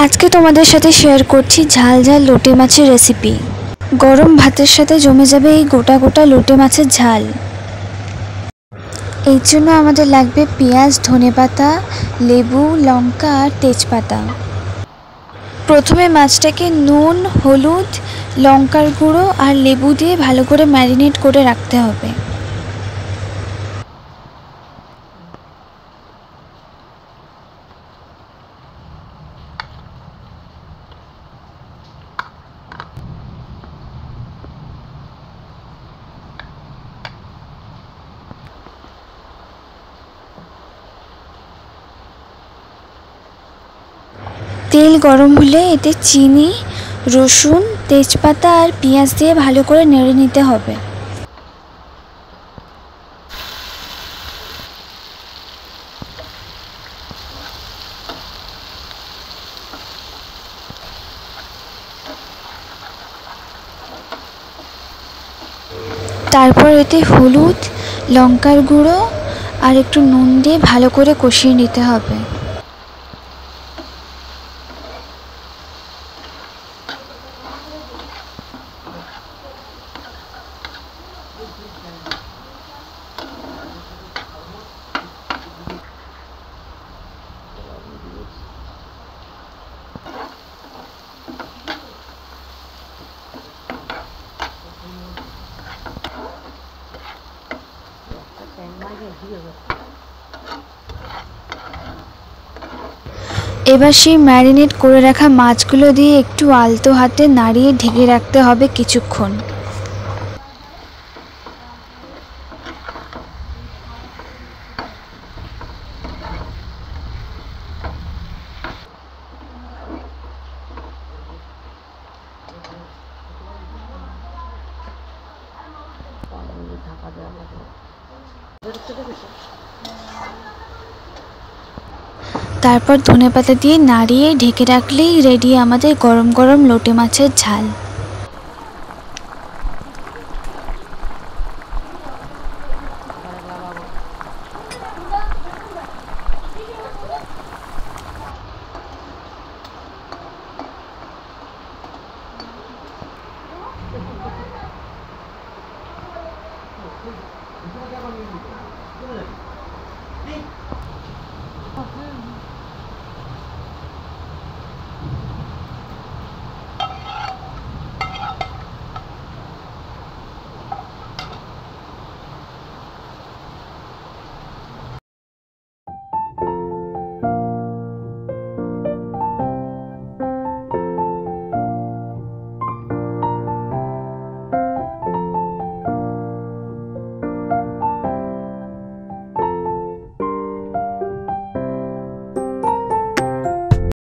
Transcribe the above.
আজকে তোমাদের সাথে শেয়ার করছি ঝাল ঝাল লোটে মাছের রেসিপি। গরম ভাতের সাথে জমে যাবে এই গোটা গোটা লোটে মাছের ঝাল। এর জন্য আমাদের লাগবে পেঁয়াজ, ধনেপাতা, লেবু, লঙ্কা আর তেজপাতা। প্রথমে মাছটাকে নুন, হলুদ, লঙ্কার গুঁড়ো আর লেবু দিয়ে ভালো করে ম্যারিনেট করে রাখতে হবে। তেল গরম হলে এতে চিনি, রসুন, তেজপাতা আর পেঁয়াজ দিয়ে ভালো করে নেড়ে নিতে হবে। তারপর এতে হলুদ, লঙ্কার গুঁড়ো আর একটু নুন দিয়ে ভালো করে কষিয়ে নিতে হবে। এবার সেই ম্যারিনেট করে রাখা মাছগুলো দিয়ে একটু আলতো হাতে নাড়িয়ে ঢেকে রাখতে হবে কিছুক্ষণ। তারপর ধনেপাতা দিয়ে নাড়িয়ে ঢেকে রাখলেই রেডি আমাদের গরম গরম লোটে মাছের ঝাল।